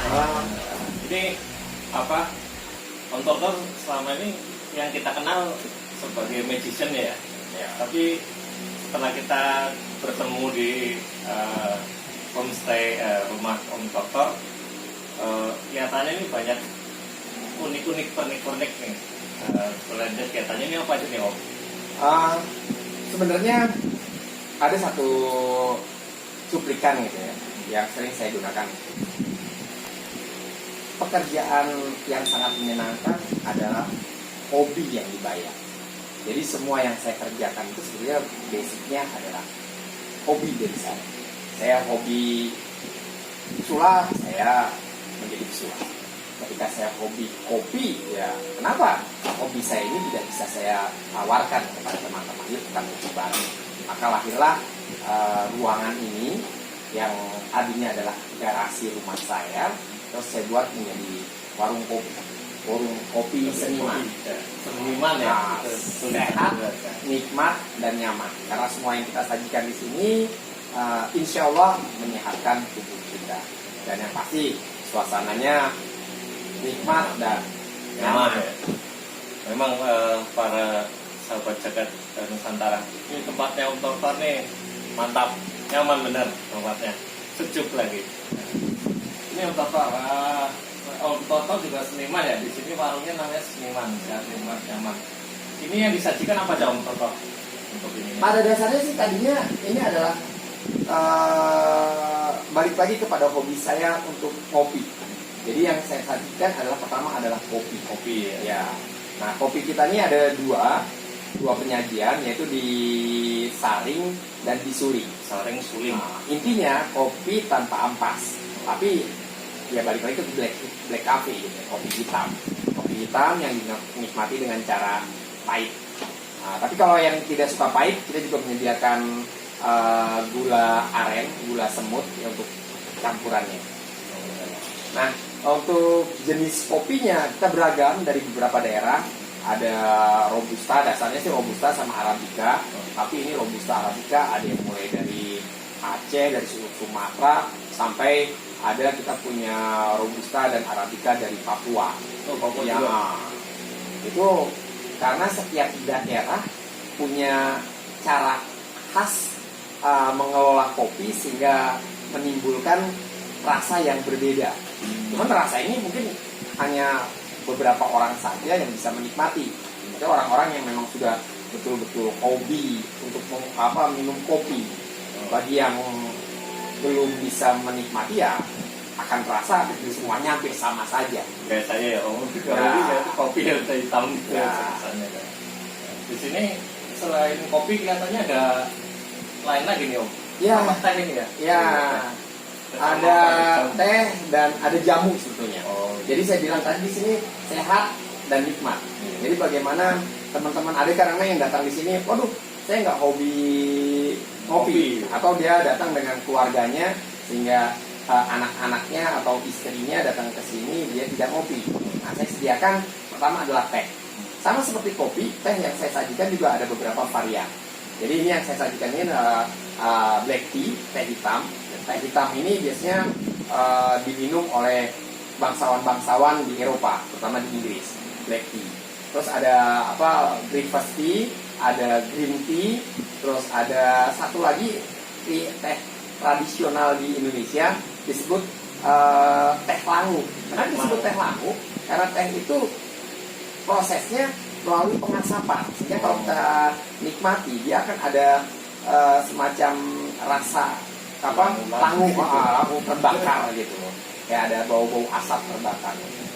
Ah, ini apa? Om Tortor selama ini yang kita kenal sebagai magician ya. Ya. Tapi setelah kita bertemu di homestay rumah Om Tortor, kelihatannya ini banyak unik-unik pernik-pernik nih. Kelihatannya ini apa aja nih Om? Sebenarnya ada satu cuplikan gitu ya yang sering saya gunakan. Pekerjaan yang sangat menyenangkan adalah hobi yang dibayar. Jadi semua yang saya kerjakan itu sebenarnya basicnya adalah hobi dari saya. Saya hobi sulap, saya menjadi pesulap. Ketika saya hobi kopi, ya kenapa hobi saya ini tidak bisa saya tawarkan kepada teman-teman? Yuk kita ngopi bareng. Maka lahirlah ruangan ini yang tadinya adalah garasi rumah saya, terus saya buat menjadi warung kopi seniman. Seniman ya. Sehat, nikmat dan nyaman. Karena semua yang kita sajikan di sini, insya Allah menyehatkan tubuh kita. Dan yang pasti suasananya nikmat dan nyaman. Ya. Memang para sahabat jagat Nusantara, ini tempatnya Om Tortor nih mantap, nyaman bener tempatnya, sejuk lagi. Ini Om Tortor, Om Tortor juga seniman ya, di sini warungnya namanya seniman, ya, seniman nyaman. Ini yang disajikan apa aja Om Tortor untuk ini? Pada dasarnya sih tadinya ini adalah balik lagi kepada hobi saya untuk kopi. Jadi yang saya sajikan adalah pertama adalah kopi. Kopi Ya. Nah, kopi kita ini ada dua penyajian, yaitu disaring dan disuling. saring suling. Nah, intinya kopi tanpa ampas, tapi ya balik lagi ke black coffee gitu, kopi hitam yang dinikmati dengan cara pahit. Nah, tapi kalau yang tidak suka pahit, kita juga menyediakan gula aren, gula semut ya, untuk campurannya. Nah, untuk jenis kopinya kita beragam dari beberapa daerah. Ada robusta, dasarnya sih robusta sama arabica. Tapi ini robusta arabica ada yang mulai dari Aceh, dari Sumatera, sampai ada kita punya robusta dan arabica dari Papua. Papua yang juga. Itu karena setiap daerah punya cara khas mengelola kopi sehingga menimbulkan rasa yang berbeda. Cuman rasa ini mungkin hanya beberapa orang saja yang bisa menikmati. Ada orang-orang yang memang sudah betul-betul hobi untuk minum kopi. Bagi yang belum bisa menikmati ya akan terasa semuanya hampir sama saja. Kayak saya ya Om, kalau ini saya tuh kopi yang hitam gitu Ya. rasanya kan. Di sini selain kopi kelihatannya ada lain lagi nih Om. Ya. Apa teh ini ya? Ya, Sama ada apa, teh dan ada jamu sebetulnya. Oh, Jadi saya bilang tadi di sini sehat dan nikmat. Hmm. Jadi bagaimana teman-teman ada karena yang datang di sini, waduh, saya nggak hobi ngopi, atau dia datang dengan keluarganya sehingga anak-anaknya atau istrinya datang ke sini dia tidak ngopi. Nah, saya sediakan pertama adalah teh. Sama seperti kopi, teh yang saya sajikan juga ada beberapa varian. Jadi ini yang saya sajikan ini adalah black tea, teh hitam. Teh hitam ini biasanya diminum oleh bangsawan-bangsawan di Eropa, terutama di Inggris, black tea. Terus ada breakfast tea, ada green tea, terus ada satu lagi teh tradisional di Indonesia disebut teh langu. Kenapa disebut teh langu? Karena teh itu prosesnya melalui pengasapan, sehingga kalau kita nikmati dia akan ada semacam rasa langu terbakar gitu, kayak ada bau-bau asap terbakar.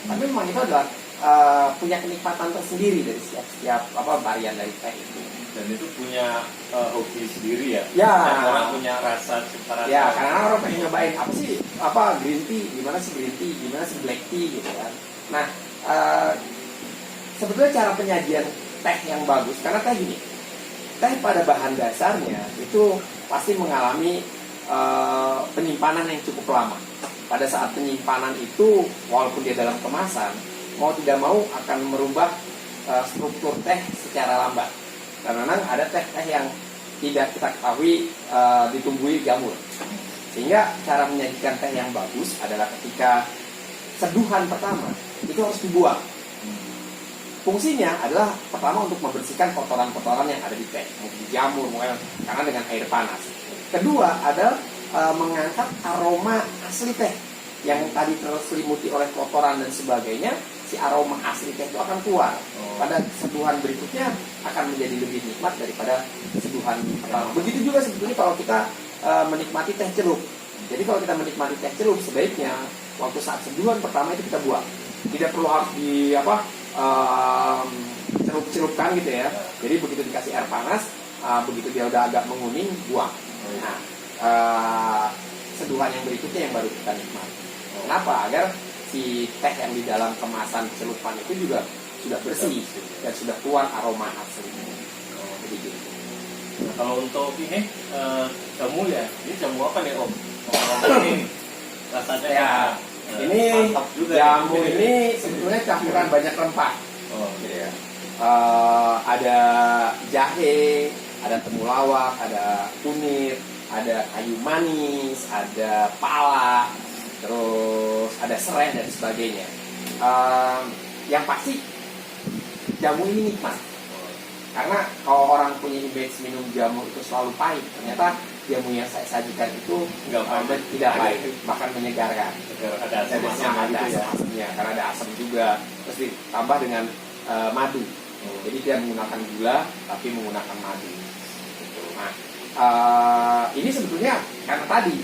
Tapi memang itu adalah punya kenikmatan tersendiri dari setiap varian dari teh itu. dan itu punya hobi sendiri ya. Ya. Orang punya rasa cita rasa. Ya, karena orang pengen nyobain apa sih green tea, gimana sih green tea, gimana sih black tea gitu kan. Nah, sebetulnya cara penyajian teh yang bagus, karena teh gini, teh pada bahan dasarnya itu pasti mengalami penyimpanan yang cukup lama. Pada saat penyimpanan itu, walaupun dia dalam kemasan, mau tidak mau akan merubah struktur teh secara lambat. Karena ada teh-teh yang tidak kita ketahui ditumbuhi jamur. Sehingga cara menyajikan teh yang bagus adalah ketika seduhan pertama itu harus dibuang. Fungsinya adalah pertama untuk membersihkan kotoran-kotoran yang ada di teh, di jamur, karena dengan air panas. Kedua adalah mengangkat aroma asli teh yang tadi terselimuti oleh kotoran dan sebagainya. Si aroma asli teh itu akan keluar. Pada seduhan berikutnya akan menjadi lebih nikmat daripada seduhan pertama. Begitu juga sebetulnya kalau kita menikmati teh celup. Jadi kalau kita menikmati teh celup, sebaiknya waktu saat seduhan pertama itu kita buang. Tidak perlu harus di celup-celupkan gitu ya. Jadi begitu dikasih air panas, begitu dia udah agak menguning, buang. Nah, seduhan yang berikutnya yang baru kita nikmati. Kenapa? Agar si teh yang di dalam kemasan celupan itu juga sudah bersih dan sudah keluar aroma aslinya. Jadi gitu. Nah, kalau untuk ini jamu ya, ini jamu apa nih Om? Ini rasanya Ya, ini mantap juga jamu ya. ini sebetulnya campuran banyak rempah. Gitu ya. Ada jahe, ada temulawak, ada kunir, ada kayu manis, ada pala, terus ada serai dan sebagainya. Yang pasti jamu ini nikmat. Karena kalau orang punya image minum jamu itu selalu pahit, ternyata jamu yang saya sajikan itu tidak pahit, bahkan menyegarkan. Ada asamnya, karena ada asam juga. Terus ditambah dengan madu. Jadi dia menggunakan gula, tapi menggunakan madu. Gitu. Nah, ini sebetulnya karena tadi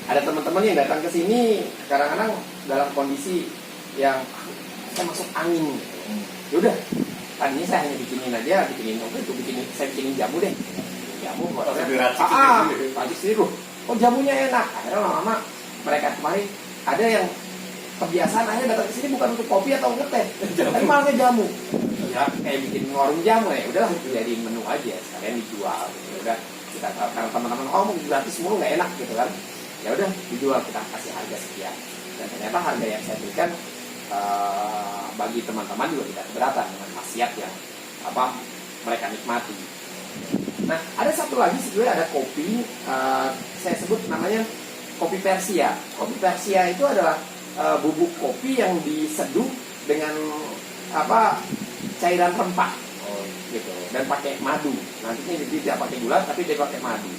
ada teman-teman yang datang ke sini kadang-kadang dalam kondisi yang saya masuk angin. Yaudah, tadinya saya hanya bikinin saya bikinin jamu deh. Jamu buat racik sendiri loh. Oh jamunya enak. Akhirnya lama-lama mereka kemarin ada yang kebiasaan akhirnya datang ke sini bukan untuk kopi atau ngeteh, tapi malah jamu. Ya kayak bikin warung jamu ya. Udahlah jadiin menu aja, sekalian dijual. Ya udah kita karena teman-teman mau gratis mulu nggak enak gitu kan. Ya udah dijual, kita kasih harga sekian. Dan ternyata harga yang saya berikan bagi teman-teman juga tidak keberatan dengan khasiat yang mereka nikmati. Nah, ada satu lagi sebetulnya ada kopi, saya sebut namanya kopi Persia. Kopi Persia itu adalah bubuk kopi yang diseduh dengan cairan rempah, gitu, dan pakai madu. Nantinya dia tidak pakai gula, tapi dia pakai madu.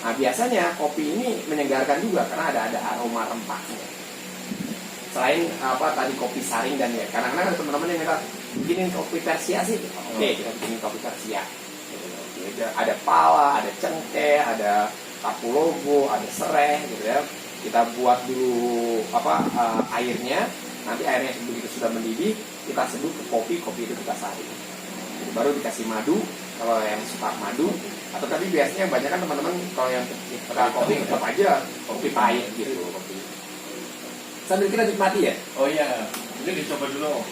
Nah, biasanya kopi ini menyegarkan juga karena ada aroma rempahnya. Selain tadi kopi saring dan ya, kadang-kadang ada teman-teman yang minta bikinin kopi Persia sih. Oke, kita bikinin kopi Persia. Ada pala, ada cengkeh, ada kapulaga, ada serai gitu ya. Kita buat dulu airnya, nanti airnya begitu sudah mendidih, kita seduh ke kopi itu kita saring. Baru dikasih madu, kalau yang suka madu, atau tadi biasanya banyak kan teman-teman kalau yang suka kopi tetap aja kopi pahit gitu. Sambil kita nikmati ya. Oh iya, ini dicoba dulu.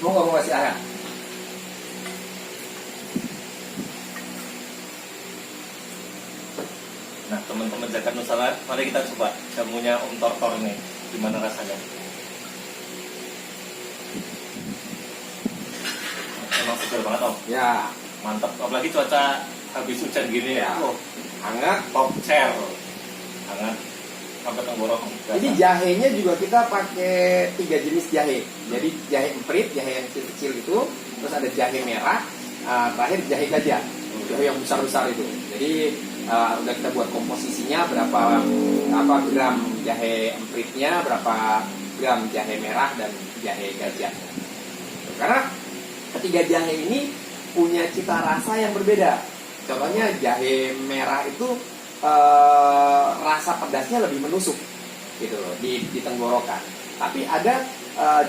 Mau kasih arah? Nah, teman-teman Zakat Nusantara, mari kita coba jamunya Om Tortor nih. Gimana rasanya? Emang segar banget Om. Ya, Mantap. Apalagi cuaca habis hujan gini ya. Ya. Hangat. Top chair. Hangat. Sampai tenggorok. Jadi jahenya juga kita pakai 3 jenis jahe. Jadi jahe emprit, jahe yang kecil-kecil itu, terus ada jahe merah, terakhir jahe gajah, jahe yang besar-besar itu. Jadi udah kita buat komposisinya berapa gram jahe empritnya, berapa gram jahe merah dan jahe gajah. Karena ketiga jahe ini punya cita rasa yang berbeda. Contohnya jahe merah itu rasa pedasnya lebih menusuk gitu loh di tenggorokan. Tapi ada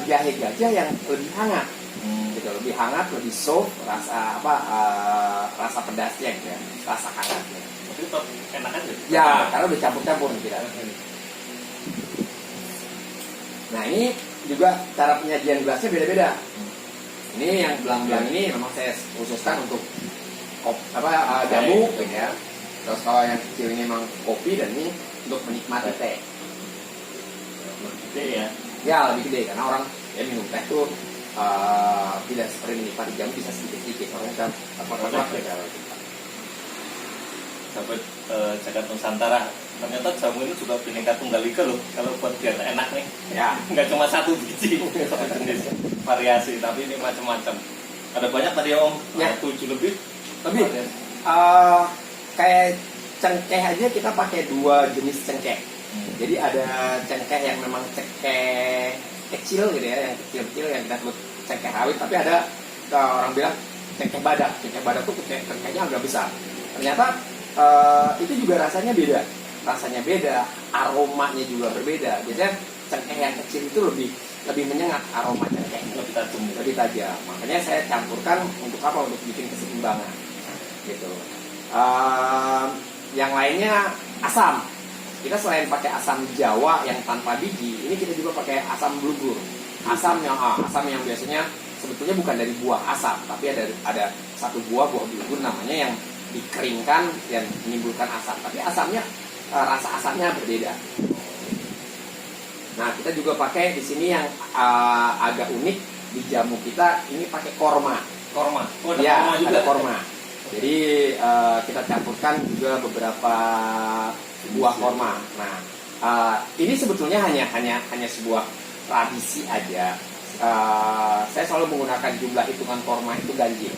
jahe gajah yang lebih hangat, gitu, lebih hangat, lebih soft, rasa rasa pedasnya gitu ya, rasa hangatnya. Tapi tetap enak aja. Ya, karena udah campur-campur gitu. Nah ini juga cara penyajian gelasnya beda-beda. Ini yang belang-belang ini memang saya khususkan untuk jamu, gitu ya. Terus kalau yang kecil ini memang kopi dan ini untuk menikmati teh. Lebih gede ya. Ya lebih gede karena orang minum teh tuh tidak seperti menikmati jamu, bisa sedikit-sedikit. Orang kan Sahabat Zakat Nusantara, ternyata jamu ini juga bineka tunggal ika loh kalau buat biar enak nih. Ya. Nggak cuma satu biji, satu jenis variasi, tapi ini macam-macam. Ada banyak tadi Om, Ya. 7 lebih. Lebih. Variasi. Kayak cengkeh aja kita pakai 2 jenis cengkeh. Jadi ada cengkeh yang memang cengkeh kecil gitu ya, yang kecil-kecil yang kita sebut cengkeh rawit, tapi ada orang bilang cengkeh badak. Cengkeh badak tuh cengkehnya agak besar. Ternyata itu juga rasanya beda. Rasanya beda, aromanya juga berbeda. Biasanya cengkeh yang kecil itu lebih menyengat aroma cengkehnya. Lebih tajam. Lebih tajam. Makanya saya campurkan untuk apa? Untuk bikin keseimbangan. Gitu. Yang lainnya asam. Kita selain pakai asam Jawa yang tanpa biji, ini kita juga pakai asam blugur. Asam yang biasanya sebetulnya bukan dari buah asam, tapi ada satu buah blugur namanya yang dikeringkan dan menimbulkan asam. Tapi asamnya rasa asamnya berbeda. Nah, kita juga pakai di sini yang agak unik di jamu kita, ini pakai korma. Korma. Oh, ada Ya, korma juga. ada korma. Jadi kita campurkan juga beberapa buah korma. Nah, ini sebetulnya hanya sebuah tradisi aja. Saya selalu menggunakan jumlah hitungan korma itu ganjil.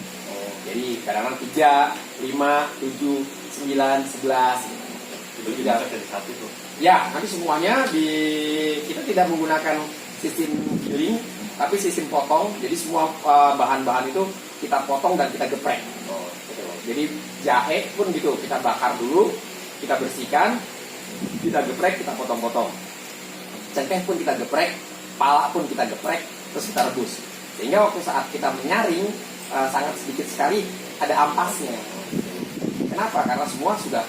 Jadi kadang-kadang 3, 5, 7, 9, 11. Itu juga jadi satu tuh. Ya, nanti semuanya kita tidak menggunakan sistem giling, tapi sistem potong. Jadi semua bahan-bahan itu kita potong dan kita geprek. Oh. Jadi jahe pun gitu, kita bakar dulu, kita bersihkan, kita geprek, kita potong-potong. Cengkeh pun kita geprek, pala pun kita geprek, terus kita rebus. Sehingga waktu saat kita menyaring sangat sedikit sekali ada ampasnya. Kenapa? Karena semua sudah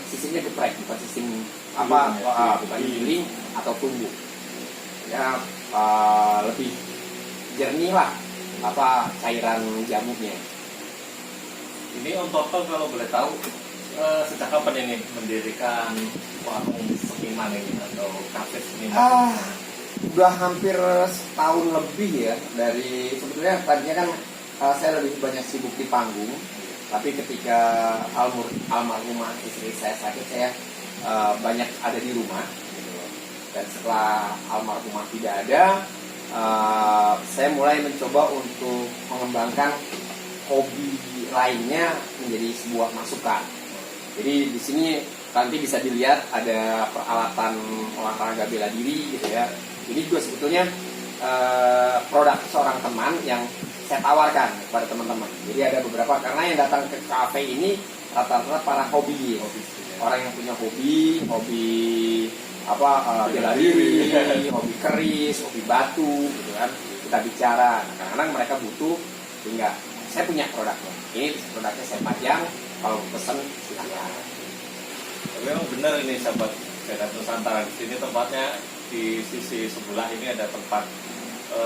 sistemnya geprek, bukan sistem bukan giling atau tumbuk. Ya lebih jernih lah cairan jamunya. Ini Om Toto kalau boleh tahu sejak kapan ini mendirikan warung seniman ini atau kafe seniman? Udah hampir setahun lebih ya. Dari sebetulnya tadinya kan saya lebih banyak sibuk di panggung, tapi ketika almarhumah istri saya sakit, saya banyak ada di rumah gitu. Dan setelah almarhumah tidak ada, saya mulai mencoba untuk mengembangkan hobi lainnya menjadi sebuah masukan. Jadi di sini nanti bisa dilihat ada peralatan olahraga bela diri gitu ya. Ini juga sebetulnya produk seorang teman yang saya tawarkan kepada teman-teman. Jadi ada beberapa, karena yang datang ke kafe ini rata-rata para hobi, orang yang punya hobi bela diri, hobi keris, hobi batu, gitu kan. Kita bicara. Nah, kadang-kadang mereka butuh, sehingga saya punya produknya. Ini produknya saya pajang, kalau pesan silakan. Tapi memang benar ini sahabat Jagat Nusantara. Di sini tempatnya di sisi sebelah ini ada tempat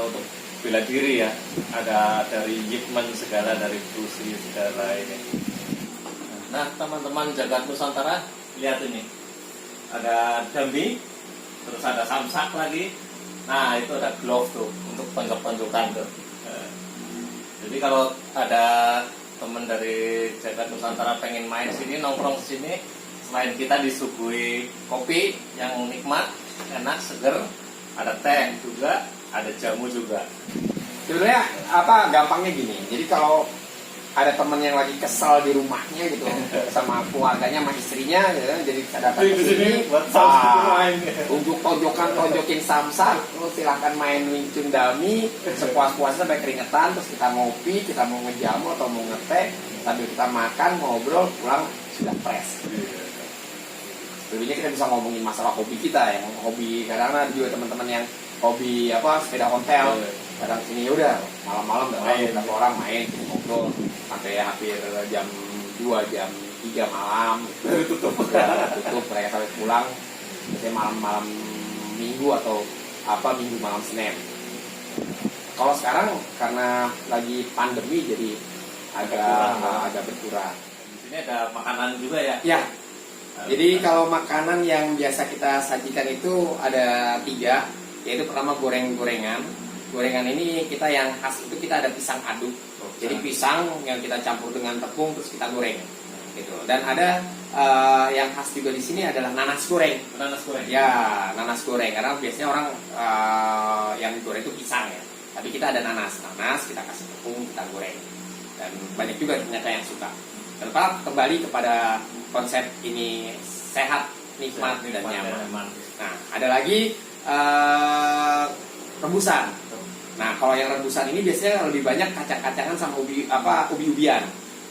untuk bela diri ya. Ada dari Yipman segala, dari Bruce segala ini. Nah teman-teman Jagat Nusantara, lihat ini. Ada dummy, terus ada samsak lagi. Nah itu ada glove tuh untuk tonjok-tonjokan tuh. Jadi kalau ada teman dari Jagat Nusantara pengen main sini, nongkrong sini, selain kita disuguhi kopi yang nikmat, enak, seger, ada teh juga, ada jamu juga. Sebenarnya gampangnya gini. Jadi kalau ada teman yang lagi kesal di rumahnya gitu sama keluarganya, sama istrinya gitu, jadi datang ke sini tonjokin samsak, terus silahkan main Wing Chun dummy sepuas-puasnya sampai keringetan, terus kita ngopi, kita mau ngejamu atau mau ngeteh, sambil kita makan, ngobrol, pulang sudah fresh. Sebenarnya kita bisa ngomongin masalah hobi kita, yang hobi kadang-kadang juga teman-teman yang hobi sepeda ontel. Kadang sini udah malam-malam main, beberapa orang main, ngobrol sampai hampir jam 2, jam 3 malam tutup mereka sampai pulang biasanya malam-malam minggu atau minggu malam Senin. Kalau sekarang karena lagi pandemi jadi agak berkurang. Di sini ada makanan juga ya? Ya. Jadi kalau makanan yang biasa kita sajikan itu ada 3, yaitu pertama gorengan. Gorengan ini kita yang khas itu kita ada pisang aduk. Jadi pisang yang kita campur dengan tepung terus kita goreng gitu. Dan ada yang khas juga di sini adalah nanas goreng. Nanas goreng. Ya, nanas goreng karena biasanya orang yang goreng itu pisang ya. Tapi kita ada nanas kita kasih tepung, kita goreng. Dan banyak juga ternyata yang suka. Kenapa kembali kepada konsep ini sehat, nikmat dan nyaman. Nah, ada lagi rebusan. Nah, kalau yang rebusan ini biasanya lebih banyak kacang-kacangan sama ubi-ubian.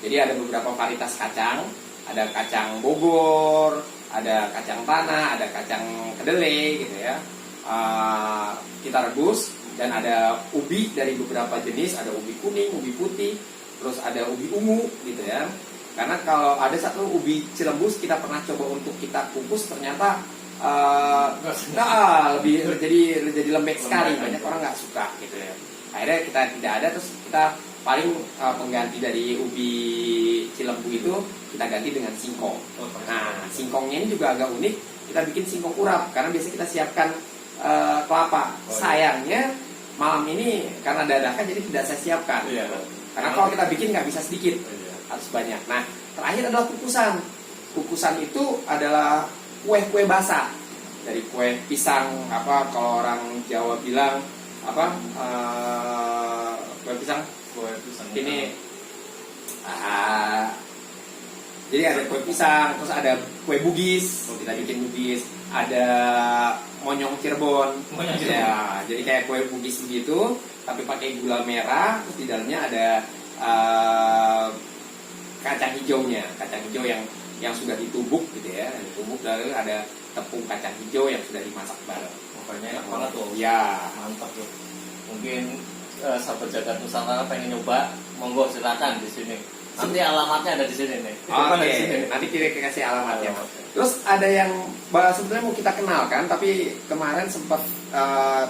Jadi ada beberapa varietas kacang, ada kacang Bogor, ada kacang tanah, ada kacang kedelai gitu ya. Kita rebus dan ada ubi dari beberapa jenis, ada ubi kuning, ubi putih, terus ada ubi ungu gitu ya. Karena kalau ada satu ubi Cilembus kita pernah coba untuk kita kukus, ternyata lebih jadi lembek sekali, banyak orang nggak suka gitu ya. Akhirnya kita tidak ada, terus kita paling pengganti dari ubi Cilembu itu kita ganti dengan singkong. Nah, singkongnya ini juga agak unik, kita bikin singkong urap karena biasa kita siapkan kelapa. Sayangnya malam ini karena dadakan jadi tidak saya siapkan. Karena kalau kita bikin nggak bisa sedikit, harus banyak. Nah, terakhir adalah kukusan. Kukusan itu adalah kue-kue basah dari kue pisang, kalau orang Jawa bilang kue pisang ini jadi ada kue pisang, terus ada kue bugis, kita bikin bugis, ada monyong Cirebon. Ya, jadi kayak kue bugis begitu tapi pakai gula merah, terus di dalamnya ada kacang hijaunya, kacang hijau yang sudah ditumbuk gitu ya, ditumbuk, lalu ada tepung kacang hijau yang sudah dimasak bareng. Pokoknya enak banget tuh. Ya, mantap tuh. Mungkin sahabat Jagat Nusantara pengen nyoba, monggo silakan di sini. Nanti alamatnya ada di sini nih. Oke, nanti kita kasih alamatnya. Terus ada yang sebenarnya mau kita kenalkan, tapi kemarin sempat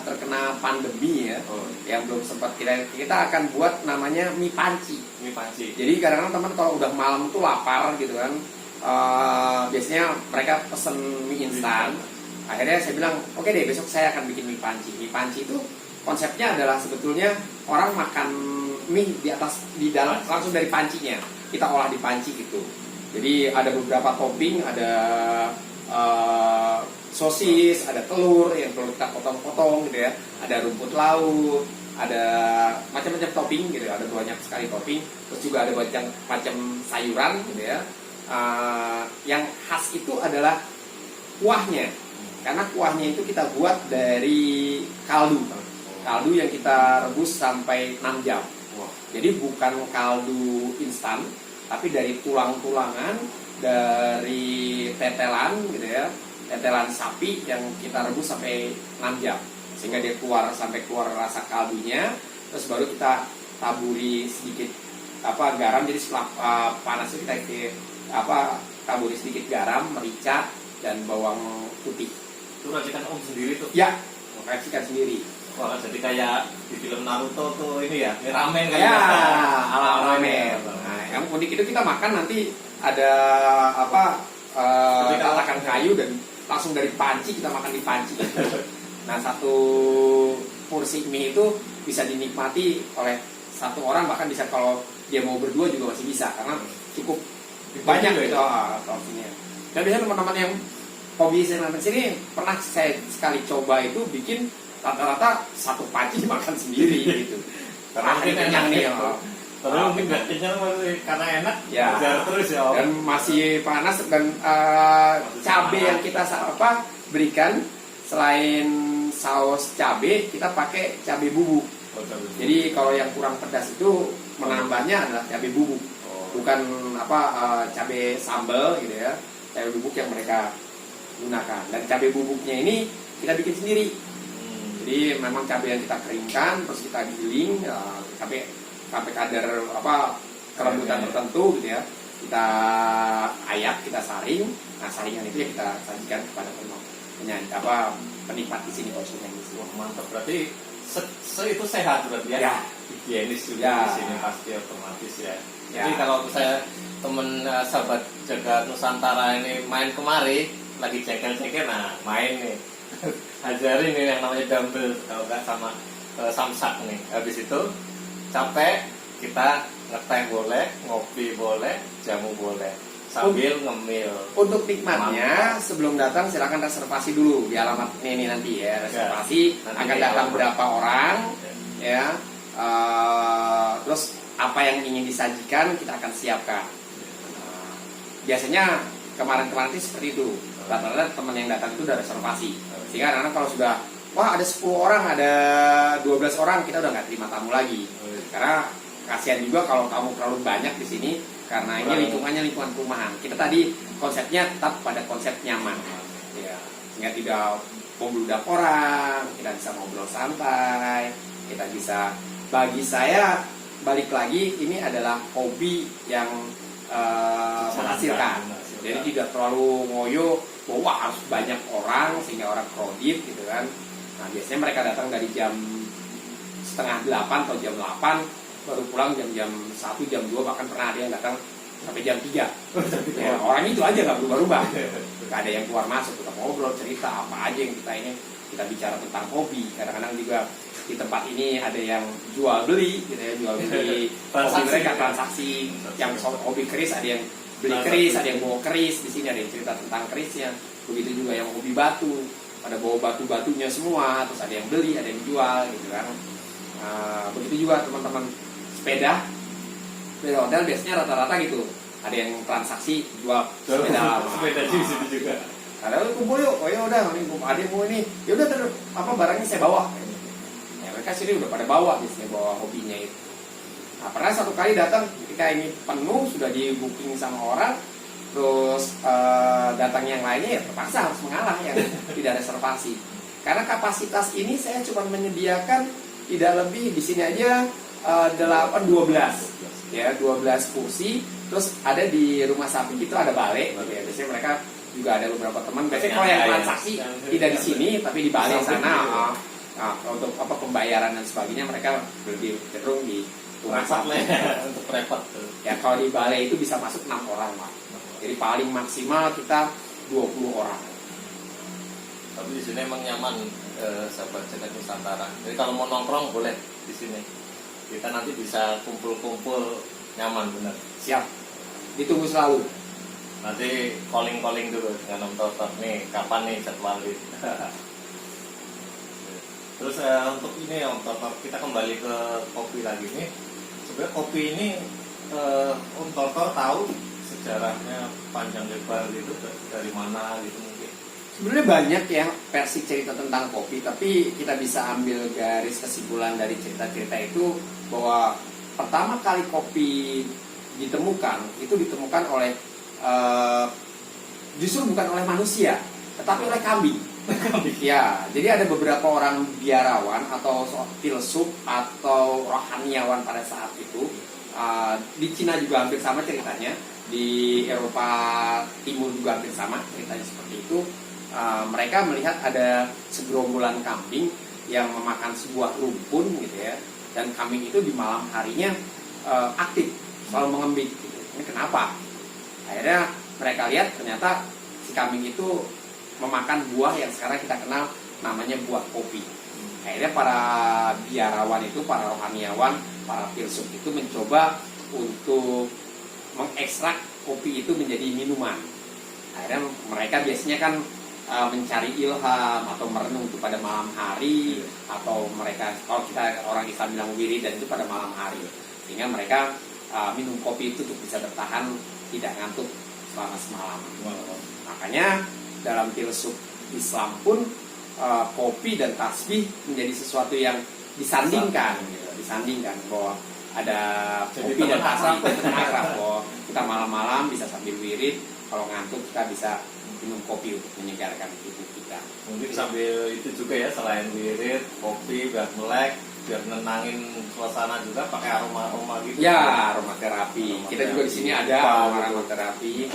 terkena pandemi ya, yang belum sempat kita akan buat namanya mie panci. Mie panci. Jadi kadang-kadang teman kalau udah malam tuh lapar gitu kan, biasanya mereka pesen mie instan. Akhirnya saya bilang, oke deh, besok saya akan bikin mie panci. Mie panci itu konsepnya adalah sebetulnya orang makan mie di dalam langsung dari pancinya, kita olah di panci gitu. Jadi ada beberapa topping, ada sosis, ada telur yang perlu kita potong-potong gitu ya, ada rumput laut, ada macam-macam topping gitu, ada banyak sekali topping. Terus juga ada macam sayuran gitu ya. Yang khas itu adalah kuahnya, karena kuahnya itu kita buat dari kaldu yang kita rebus sampai 6 jam. Jadi bukan kaldu instan, tapi dari tulang-tulangan, dari tetelan gitu ya, tetelan sapi yang kita rebus sampai 6 jam, sehingga dia sampai keluar rasa kaldunya. Terus baru kita taburi sedikit garam. Jadi setelah panas kita taburi sedikit garam, merica, dan bawang putih. Itu racikan Om sendiri tuh? Ya, racikan sendiri. Wah, jadi kayak di film Naruto tuh ini ya, ini ramen kayak ya, ala ramen. Nah, yang unik itu kita makan nanti ada tatakan kayu dan langsung dari panci, kita makan di panci. Nah, satu porsi mie itu bisa dinikmati oleh satu orang, bahkan bisa kalau dia mau berdua juga masih bisa karena cukup banyak gitu porsinya. Dan biasanya teman-teman yang hobi ramen sini pernah saya sekali coba itu bikin rata-rata satu panci makan sendiri gitu. Karena mungkin kenyang nih. Terus mungkin nggak kenyang karena enak. Ya. Terus ya. Dan masih panas dan cabai yang kita berikan selain saus cabai kita pakai cabai bubuk. Jadi kalau yang kurang pedas itu menambahnya adalah cabai bubuk. Bukan cabai sambal gitu ya. Cabai bubuk yang mereka gunakan. Dan cabai bubuknya ini kita bikin sendiri. Jadi memang cabai yang kita keringkan, terus kita giling sampai kadar kelembutan tertentu gitu ya. Kita ayak, kita saring. Nah, saringan itu ya kita sajikan kepada penikmat di sini, konsumen di sini. Wah, mantap. Berarti itu sehat berarti ya? Ya. Higienis juga ya. Di sini pasti otomatis ya. Jadi kalau saya temen sahabat Jagat Nusantara ini main kemari, lagi ceker-ceker, nah main nih. Ajarin nih yang namanya dumbbell kalau nggak sama samsak nih. Habis itu capek kita ngeteh boleh, ngopi boleh, jamu boleh. sambil ngemil. Untuk nikmatnya sebelum datang silakan reservasi dulu di alamat ini nanti ya, reservasi nanti akan datang berapa orang ya. Terus apa yang ingin disajikan kita akan siapkan. Biasanya kemarin-kemarin itu seperti itu. Rata-rata teman yang datang itu udah reservasi. Sehingga anak-anak kalau sudah wah ada 10 orang, ada 12 orang, kita udah nggak terima tamu lagi. Karena kasihan juga kalau tamu terlalu banyak di sini, karena ini lingkungannya lingkungan perumahan. Kita tadi konsepnya tetap pada konsep nyaman, ya, sehingga tidak membludak orang, kita bisa ngobrol santai, kita bisa. Bagi saya balik lagi ini adalah hobi yang menghasilkan. Jadi tidak terlalu ngoyo bahwa harus banyak orang sehingga orang kredit gitu kan. Nah biasanya mereka datang dari jam setengah 8 atau jam 8 baru pulang jam 1, jam 2, bahkan pernah ada yang datang sampai jam 3. Ya, orang itu aja nggak berubah-ubah, nggak ada yang keluar masuk, kita ngobrol cerita apa aja yang kita bicara tentang hobi. Kadang-kadang juga di tempat ini ada yang jual beli gitu ya, jual beli hobi mereka, transaksi yang hobi keris, ada yang beli keris, ada yang bawa keris, di sini ada yang cerita tentang kerisnya. Begitu juga yang hobi batu, pada bawa batu-batunya semua, terus ada yang beli, ada yang jual gitu kan. Begitu juga teman-teman sepeda hotel biasanya rata-rata gitu, ada yang transaksi jual sepeda di situ juga. Ada kumpul yuk, oh ya udah, ini ada yang mau ini, ya udah apa barangnya saya bawa. Ya mereka sini udah pada bawa biasanya, bawa hobinya itu. Nah pernah satu kali datang ketika ini penuh, sudah di booking sama orang, terus datang yang lainnya ya terpaksa harus mengalah yang tidak reservasi. Karena kapasitas ini saya cuma menyediakan tidak lebih di sini aja 12 ya, 12 kursi. Terus ada di rumah sapi itu ada balai gitu ya. Biasanya mereka juga ada beberapa teman. Biasanya kalau yang transaksi tidak di sini tapi di balai sana. Untuk apa pembayaran dan sebagainya mereka lebih cenderung di rumah sapi untuk repot. Ya kalau di balai itu bisa masuk 6 orang Pak. Jadi paling maksimal kita 20 orang. Tapi di sini emang nyaman, sahabat Jagat Nusantara. Jadi kalau mau nongkrong boleh di sini. Kita nanti bisa kumpul-kumpul nyaman benar. Siap. Ditunggu selalu. Nanti calling dulu dengan Om Toto. Nih kapan nih jadwalnya? Terus untuk ini Om Toto, kita kembali ke kopi lagi nih. Sebenarnya kopi ini Om Toto tahu sejarahnya panjang lebar gitu dari mana gitu mungkin. Sebenarnya banyak ya versi cerita tentang kopi, tapi kita bisa ambil garis kesimpulan dari cerita-cerita itu bahwa pertama kali kopi ditemukan oleh justru bukan oleh manusia, tetapi oleh kambing. Ya, jadi ada beberapa orang biarawan atau filsuf atau rohaniawan pada saat itu. Di Cina juga hampir sama ceritanya, di Eropa Timur juga hampir sama ceritanya seperti itu. Mereka melihat ada segerombolan kambing yang memakan sebuah rumpun gitu ya, dan kambing itu di malam harinya aktif, selalu mengembik gitu. Ini kenapa? Akhirnya mereka lihat ternyata si kambing itu memakan buah yang sekarang kita kenal namanya buah kopi. Akhirnya para biarawan itu, para rohaniawan, para filsuf itu mencoba untuk mengekstrak kopi itu menjadi minuman. Akhirnya mereka biasanya kan mencari ilham atau merenung itu pada malam hari, atau mereka kalau kita orang Islam bilang wiridan itu pada malam hari, sehingga mereka minum kopi itu untuk bisa bertahan tidak ngantuk selama semalam. Makanya dalam filsuf Islam pun kopi dan tasbih menjadi sesuatu yang disandingkan gitu. Disandingkan bahwa ada kopi dan tasbih itu akrab, bahwa kita malam-malam bisa sambil wirid, kalau ngantuk kita bisa minum kopi untuk menyegarkan tubuh kita. Mungkin sambil itu juga ya, selain wirid, kopi biar melek, biar nenangin suasana juga pakai aroma gitu. Ya, aromaterapi. Kita juga di sini ada aromaterapi.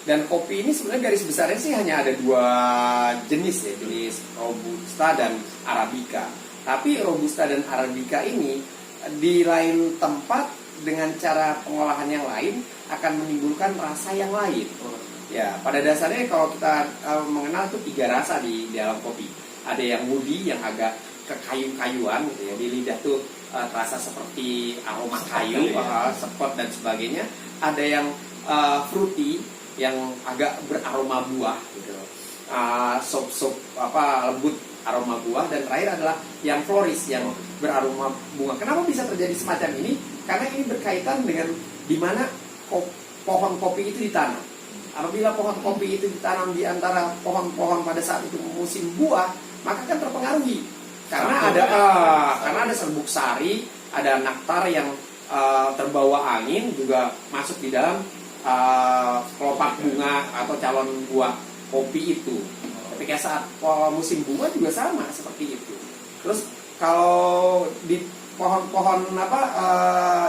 Dan kopi ini sebenarnya garis besarnya sih hanya ada 2 jenis ya, jenis Robusta dan Arabica. Tapi Robusta dan Arabica ini di lain tempat dengan cara pengolahan yang lain akan menimbulkan rasa yang lain. Ya, pada dasarnya kalau kita mengenal tuh 3 rasa di dalam kopi. Ada yang woody, yang agak kekayu-kayuan gitu ya, di lidah tuh terasa seperti aroma kayu, sepot dan sebagainya. Ada yang fruity yang agak beraroma buah gitu. Sop apa lembut aroma buah, dan terakhir adalah yang floris yang beraroma bunga. Kenapa bisa terjadi semacam ini? Karena ini berkaitan dengan di mana pohon kopi itu ditanam. Apabila pohon kopi itu ditanam di antara pohon-pohon pada saat itu musim buah, maka kan terpengaruhi. Karena ada serbuk sari, ada nektar yang terbawa angin juga masuk di dalam kelopak bunga atau calon buah kopi itu. Ketika saat musim bunga juga sama seperti itu. Terus kalau di pohon-pohon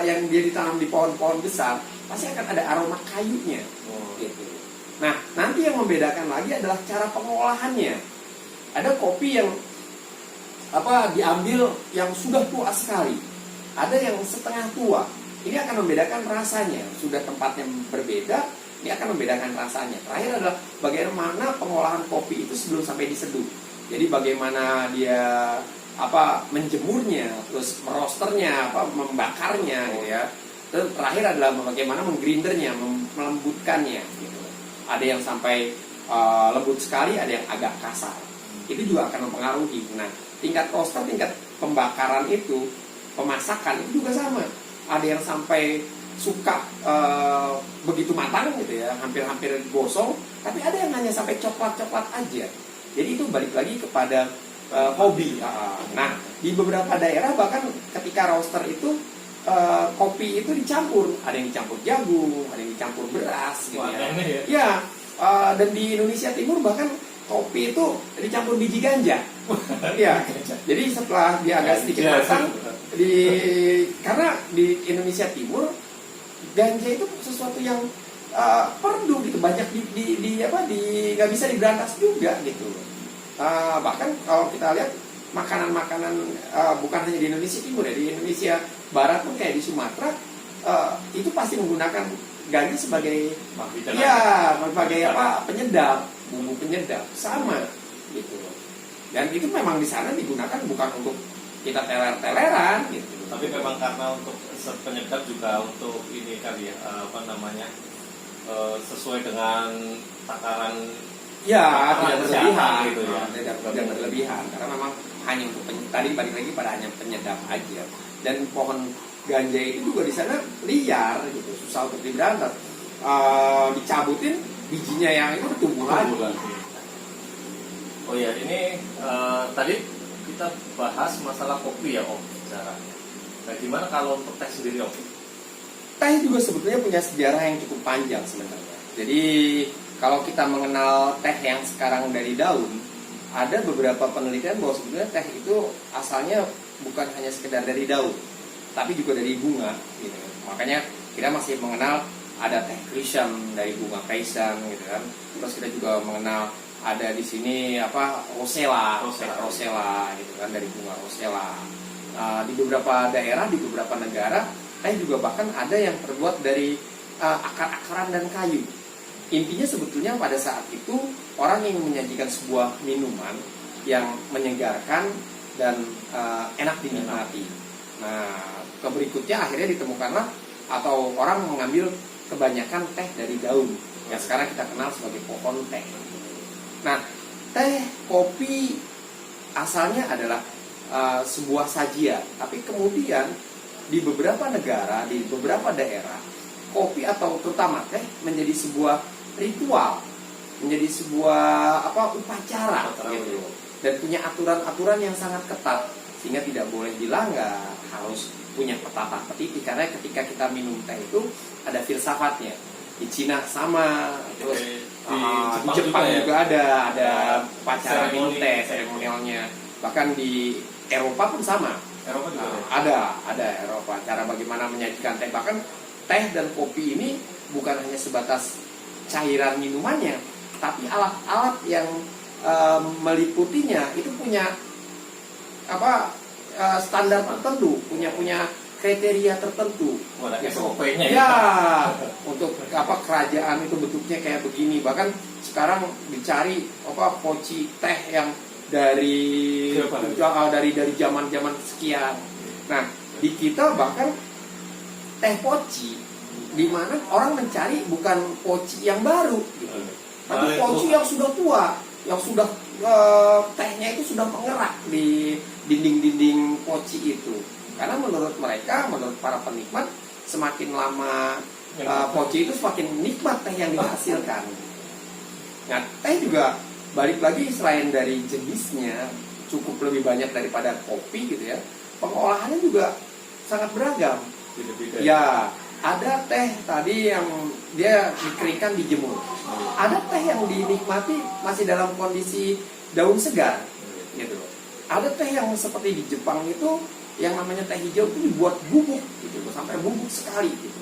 yang dia ditanam di pohon-pohon besar, pasti akan ada aroma kayunya. Gitu. Nah, nanti yang membedakan lagi adalah cara pengolahannya. Ada kopi yang diambil yang sudah tua sekali, ada yang setengah tua. Ini akan membedakan rasanya. Sudah tempatnya berbeda, ini akan membedakan rasanya. Terakhir adalah bagaimana pengolahan kopi itu sebelum sampai diseduh. Jadi bagaimana dia menjemurnya, terus merosternya, membakarnya, gitu ya. Dan terakhir adalah bagaimana menggrindernya, melembutkannya. Gitu. Ada yang sampai lembut sekali, ada yang agak kasar. Itu juga akan mempengaruhi. Nah, tingkat roster, tingkat pembakaran itu, pemasakan itu juga sama. Ada yang sampai suka begitu matang gitu ya, hampir-hampir gosong, tapi ada yang hanya sampai coklat-coklat aja. Jadi itu balik lagi kepada hobi. Nah, di beberapa daerah bahkan ketika roaster itu kopi itu dicampur, ada yang dicampur jagung, ada yang dicampur beras gitu ya. Ya, dan di Indonesia Timur bahkan kopi itu dicampur biji ganja. Ya, jadi setelah dia agak sedikit matang, karena di Indonesia Timur ganja itu sesuatu yang perlu gitu, banyak nggak bisa diberantas juga gitu. Bahkan kalau kita lihat makanan-makanan bukan hanya di Indonesia Timur ya, di Indonesia Barat pun kayak di Sumatera itu pasti menggunakan ganja sebagai penyedap, bumbu penyedap sama gitu. Dan itu memang di sana digunakan bukan untuk kita teler-teleran gitu. Tapi memang karena untuk penyedap juga untuk ini kali ya, sesuai dengan takaran. Ya, tidak berlebihan gitu ya. Tidak berlebihan karena memang hanya untuk tadi balik lagi pada hanya penyedap aja. Dan pohon ganja itu juga di sana liar gitu, susah untuk diberantas. Dicabutin bijinya yang itu tumbuh lagi. Oh ya, ini tadi kita bahas masalah kopi ya Om. Nah, gimana kalau untuk teh sendiri Om? Teh juga sebetulnya punya sejarah yang cukup panjang sebenarnya. Jadi kalau kita mengenal teh yang sekarang dari daun, ada beberapa penelitian bahwa sebetulnya teh itu asalnya bukan hanya sekedar dari daun, tapi juga dari bunga gitu. Makanya kita masih mengenal ada teh krisam dari bunga krisam gitu kan. Terus kita juga mengenal ada di sini rosella gitu kan, dari bunga rosella. Di beberapa daerah, di beberapa negara, teh juga bahkan ada yang terbuat dari akar-akaran dan kayu. Intinya sebetulnya pada saat itu orang yang menyajikan sebuah minuman yang menyegarkan dan enak dinikmati. Nah, berikutnya akhirnya ditemukanlah atau orang mengambil kebanyakan teh dari daun yang sekarang kita kenal sebagai pohon teh. Nah, teh, kopi asalnya adalah sebuah sajian, tapi kemudian di beberapa negara, di beberapa daerah, kopi atau terutama teh menjadi sebuah ritual, menjadi sebuah upacara gitu, dan punya aturan-aturan yang sangat ketat sehingga tidak boleh dilanggar, harus punya petata petiti. Karena ketika kita minum teh itu ada filsafatnya. Di Cina sama, terus di Jepang juga ada upacara minum teh, seremonialnya. Bahkan di Eropa pun sama. Eropa juga ada Eropa, cara bagaimana menyajikan teh. Bahkan teh dan kopi ini bukan hanya sebatas cairan minumannya, tapi alat-alat yang meliputinya itu punya standar tertentu, punya kriteria tertentu. SOP-nya ya. Untuk kerajaan itu bentuknya kayak begini. Bahkan sekarang dicari poci teh yang dari zaman sekian. Nah, di kita bahkan teh poci di mana orang mencari bukan poci yang baru gitu. Tapi Paling poci tua. yang sudah tua, yang sudah tehnya itu sudah mengerak di dinding-dinding poci itu. Karena menurut mereka, menurut para penikmat, semakin lama poci itu semakin nikmat teh yang dihasilkan. Nah, teh juga balik lagi, selain dari jenisnya cukup lebih banyak daripada kopi gitu ya, pengolahannya juga sangat beragam. Beda-beda. Ya, ada teh tadi yang dia dikeringkan, dijemur. Ada teh yang dinikmati masih dalam kondisi daun segar, gitu. Ada teh yang seperti di Jepang itu, yang namanya teh hijau itu dibuat bubuk, gitu, sampai bubuk sekali, gitu.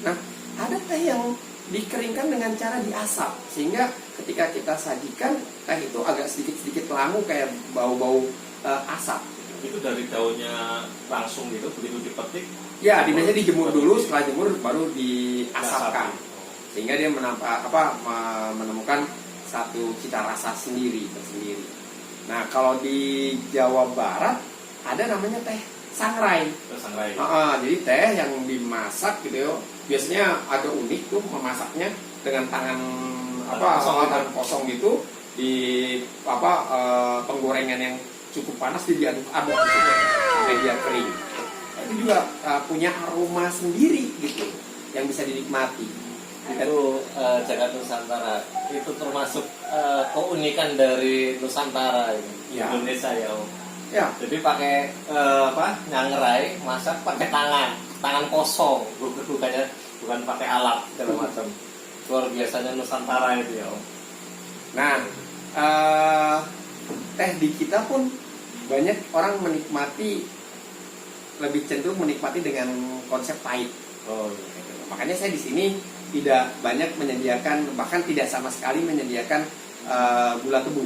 Nah, ada teh yang dikeringkan dengan cara diasap, sehingga ketika kita sajikan teh itu agak sedikit-sedikit langu kayak bau-bau asap. Itu dari daunnya langsung gitu, begitu dipetik. Ya, biasanya dijemur dulu, setelah jemur baru diasapkan, sehingga dia menemukan satu cita rasa sendiri tersendiri. Nah, kalau di Jawa Barat ada namanya teh sangrai. Sangrai. Jadi teh yang dimasak gitu ya, biasanya agak unik tuh memasaknya dengan tangan tangan kosong gitu, di penggorengan yang cukup panas, diaduk-aduk gitu sampai dia kering. Itu juga punya aroma sendiri gitu yang bisa dinikmati. Itu jagat Nusantara itu termasuk keunikan dari Nusantara ini, Ya. Indonesia ya. Ya, Jadi pakai nyangrai, masak pakai tangan kosong, bukan pakai alat segala macam. Luar biasanya Nusantara itu ya. nah teh di kita pun banyak orang menikmati, lebih cenderung menikmati dengan konsep pahit. Oh iya. Makanya saya di sini tidak banyak menyediakan, bahkan tidak sama sekali menyediakan gula tebu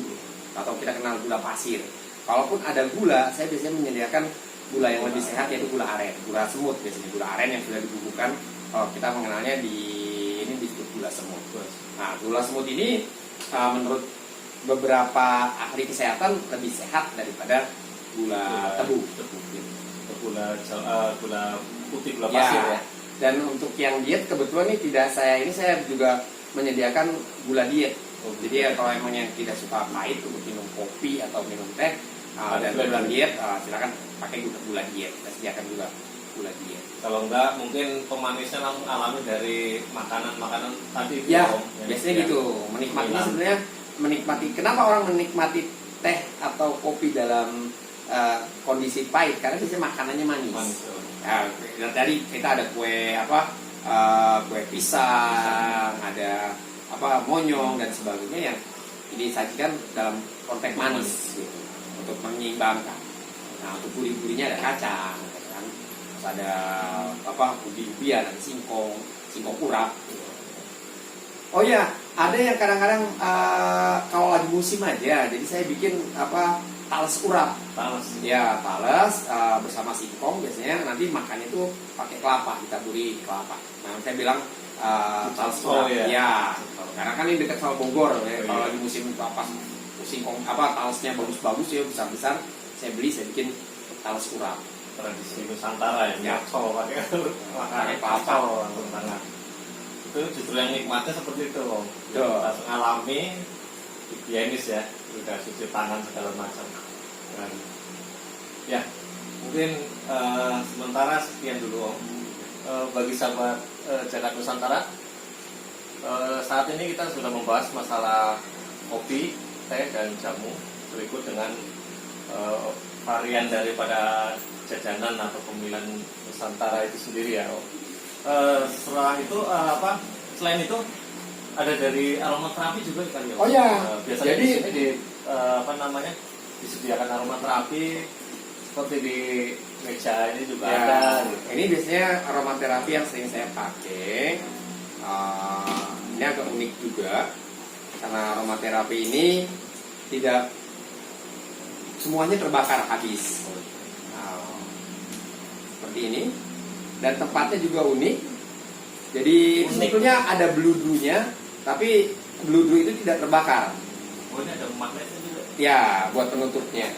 atau kita kenal gula pasir. Kalaupun ada gula, saya biasanya menyediakan gula yang lebih sehat, yaitu gula aren, gula semut biasanya, gula aren yang sudah dibubukkan. Kita mengenalnya ini disebut gula semut. Nah, gula semut ini menurut beberapa ahli kesehatan lebih sehat daripada gula tebu. Gula putih, gula pasir ya. Dan untuk yang diet kebetulan saya juga menyediakan gula diet. Jadi ya, kalau emang yang tidak suka pahit untuk minum kopi atau minum teh dan gula diet, silakan pakai gula diet. Kita sediakan juga gula diet. Kalau enggak, mungkin pemanisnya langsung alami dari makanan tadi. Ya, biasanya gitu. Menikmatinya sebenarnya kenapa orang menikmati teh atau kopi dalam kondisi pahit? Karena biasanya makanannya manis. Ya, dari kita ada kue kue pisang, ada monyong dan sebagainya yang disajikan dalam konteks manis gitu, untuk menyeimbangkan. Nah, untuk gurih-gurihnya ada kacang, kan? Terus ada ubi-ubian, ada singkong urap. Gitu. Oh ya, ada yang kadang-kadang kalau lagi musim aja, jadi saya bikin talas urap. Ya, talas bersama singkong, biasanya nanti makannya itu pakai kelapa, ditaburi kelapa. Nah, saya bilang talas urap. Ya, karena kan ini dekat sama Bogor ya. Kalau lagi musim singkong talasnya bagus-bagus ya, besar-besar, saya bikin talas urap. Tradisi Nusantara ya. Pakai kelapa. Itu justru yang nikmatnya seperti itu, langsung alami, higienis ya, udah cuci tangan segala macam. Dan ya, mungkin sementara sekian dulu Om. Bagi sahabat Jagat Nusantara, saat ini kita sudah membahas masalah kopi, teh, dan jamu. Berikut dengan varian daripada jajanan atau pemilihan Nusantara itu sendiri ya Om. Setelah itu selain itu ada dari aromaterapi juga kan ya? Oh ya. Biasanya di sini disediakan aromaterapi seperti di meja ini juga ada. Gitu. Ini biasanya aromaterapi yang sering saya pakai. Ini agak unik juga karena aromaterapi ini tidak semuanya terbakar habis. Seperti ini. Dan tempatnya juga unik. Jadi sebetulnya ada bludunya, tapi bludu itu tidak terbakar. Oh, ini ada magnetnya juga. Ya, buat penutupnya.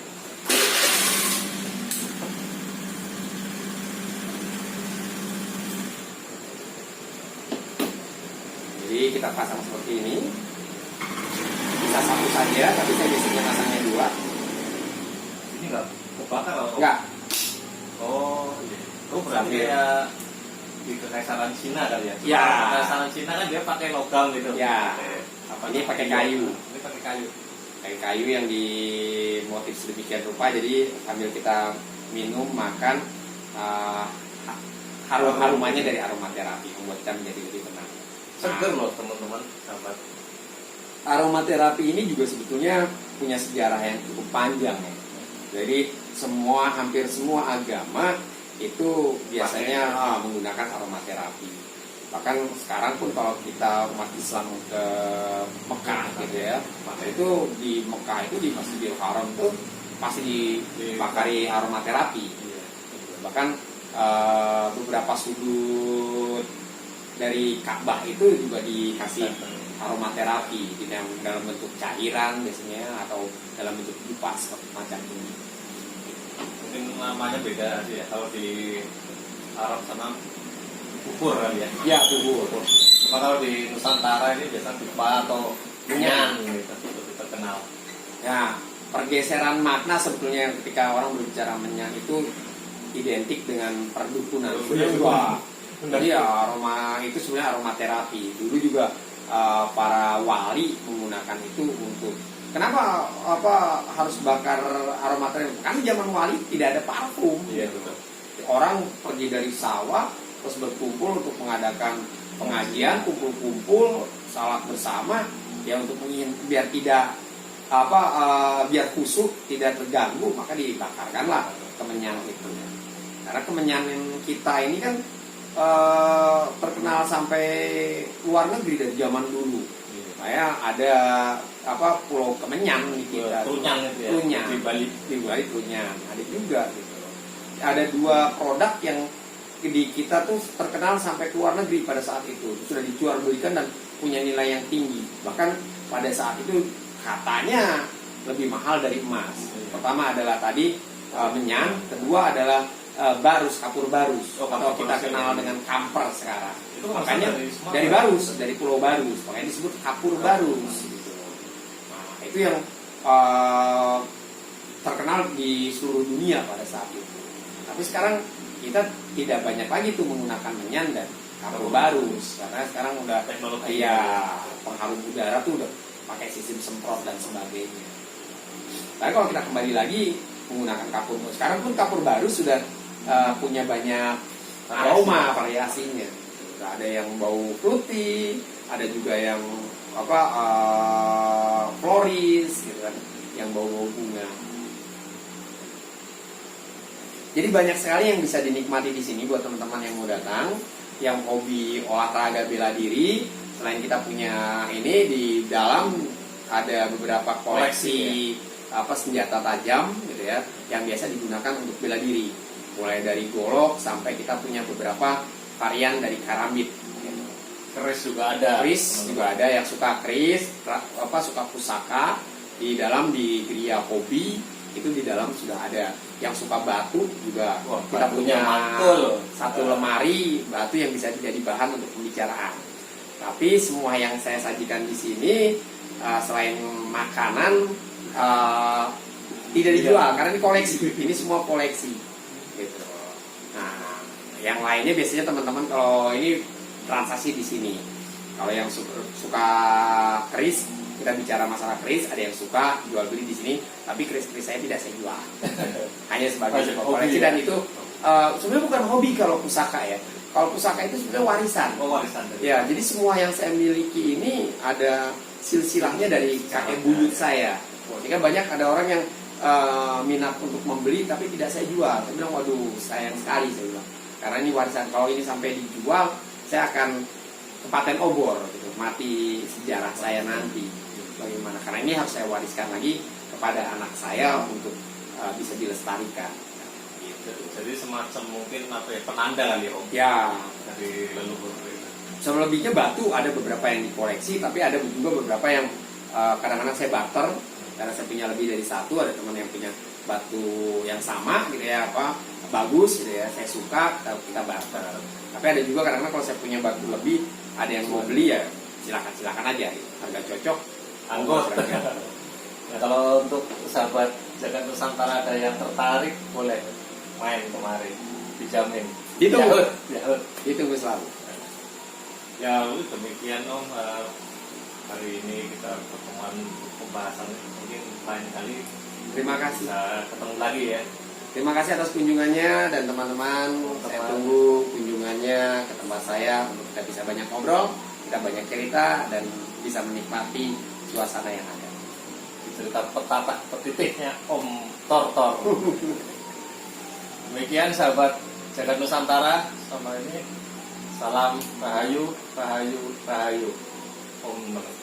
Jadi kita pasang seperti ini. Bisa satu saja, tapi saya biasanya pasangnya dua. Ini nggak kebakar atau? Enggak. Oh, iya. Oh, berarti Sambil- kayak di kekaisaran Cina kali ya? Ya. Kekaisaran Cina kan dia pakai logam gitu. Ya. Ini pakai kayu. Ini pakai kayu. Kayak kayu yang dimotif sedemikian rupa, jadi sambil kita minum, makan, harum-harumannya dari aromaterapi membuat kita menjadi lebih tenang. Seger loh teman-teman, sahabat. Aromaterapi ini juga sebetulnya punya sejarah yang cukup panjang ya. Jadi hampir semua agama itu biasanya menggunakan aromaterapi. Bahkan sekarang pun kalau kita umat Islam ke Mekah gitu ya, maka itu di Mekah itu di Masjidil Haram itu pasti dibakari aromaterapi. Bahkan beberapa sudut dari Ka'bah itu juga dikasih aromaterapi dalam bentuk cairan biasanya atau dalam bentuk dupa seperti macam ini. Mungkin namanya beda sih ya. Kalau di Arab sana bubur kali ya. Ya, bubur. Cuma kalau di Nusantara ini biasa dupa atau menyan gitu, lebih terkenal. Ya, pergeseran makna sebetulnya ketika orang berbicara menyan itu identik dengan perdukunan. Wah, jadi ya, aroma itu sebenarnya aromaterapi. Dulu juga para wali menggunakan itu untuk kenapa harus bakar aromaterapi? Karena zaman wali tidak ada parfum. Iya betul. Orang pergi dari sawah terus berkumpul untuk mengadakan pengajian, kumpul-kumpul, salat bersama ya untuk biar tidak biar khusyuk, tidak terganggu, maka dibakarkanlah kemenyan itu. Karena kemenyan kita ini kan terkenal sampai luar negeri dari zaman dulu. Kayak ada pulau Kemenyan di kita. Trunyan itu ya. Trunyan. Di Bali Trunyan. Ada juga gitu. Ada dua produk yang di kita tuh terkenal sampai ke luar negeri pada saat itu. Sudah dijual belikan dan punya nilai yang tinggi. Bahkan pada saat itu katanya lebih mahal dari emas. Pertama adalah tadi menyan, kedua adalah kapur barus, atau kita kenal dengan kamper sekarang. Itu Makanya dari Barus, dari Pulau Barus, makanya disebut kapur barus. Gitu. Nah, itu yang terkenal di seluruh dunia pada saat itu. Tapi sekarang kita tidak banyak lagi tuh menggunakan menyan dan kapur barus, karena sekarang udah teknologi pengharum udara tuh udah pakai sistem semprot dan sebagainya. Tapi kalau kita kembali lagi menggunakan kapur barus, sekarang pun kapur barus sudah punya banyak aroma variasinya. Ada yang bau fruity, ada juga yang floris gitu kan, yang bau bunga. Jadi banyak sekali yang bisa dinikmati di sini buat teman-teman yang mau datang, yang hobi olahraga bela diri. Selain kita punya ini, di dalam ada beberapa koleksi senjata tajam gitu ya, yang biasa digunakan untuk bela diri. Mulai dari golok sampai kita punya beberapa varian dari karambit. Keris juga ada. Keris juga ada, yang suka keris, suka pusaka. Di dalam di Gria Hobi itu di dalam sudah ada. Yang suka batu juga. Wah, kita punya mantul. satu lemari batu yang bisa jadi bahan untuk pembicaraan. Tapi semua yang saya sajikan di sini selain makanan tidak dijual karena ini koleksi. Ini semua koleksi. Gitu. Nah, yang lainnya biasanya teman-teman kalau ini transaksi di sini. Kalau yang suka keris, kita bicara masalah keris, ada yang suka jual beli di sini, tapi keris-keris saya tidak saya jual. Hanya sebagai sebuah koleksi dan itu sebenarnya bukan hobi kalau pusaka ya. Kalau pusaka itu sebenarnya warisan. Oh, warisan. Ya, jadi semua yang saya miliki ini ada silsilahnya dari kakek buyut saya. Sehingga banyak ada orang yang minat untuk membeli tapi tidak saya jual. Saya bilang, waduh, sayang sekali saya bilang. Karena ini warisan. Kalau ini sampai dijual, saya akan kepaten obor, gitu. Mati sejarah saya nanti. Bagaimana? Karena ini harus saya wariskan lagi kepada anak saya untuk bisa dilestarikan. Gitu. Jadi semacam mungkin penanda kali ya, Om? Ya. Dari leluhur. Selebihnya batu ada beberapa yang dikoleksi, tapi ada juga beberapa yang kadang-kadang saya barter. Karena saya punya lebih dari satu, ada teman yang punya batu yang sama gitu ya, bagus gitu ya, saya suka, kita barter. Tapi ada juga kadang-kadang kalau saya punya batu lebih, ada yang mau beli ya, silakan aja. Harga cocok, Anggo. silahkan. Nah, kalau untuk sahabat Jagat Nusantara ada yang tertarik, boleh main kemari, dijamin. Ditunggu. Yahut. Ditunggu selalu. Ya demikian Om, hari ini kita pertemuan pembahasan mungkin lain kali Terima kasih. bisa ketemu lagi ya. Terima kasih atas kunjungannya dan teman-teman. Saya tunggu kunjungannya ke tempat saya untuk kita bisa banyak ngobrol, kita banyak cerita dan bisa menikmati suasana yang ada. Cerita petata petitiknya Om Tortor. Demikian sahabat Jagat Nusantara, sama ini salam rahayu, rahayu, rahayu. Om Namo.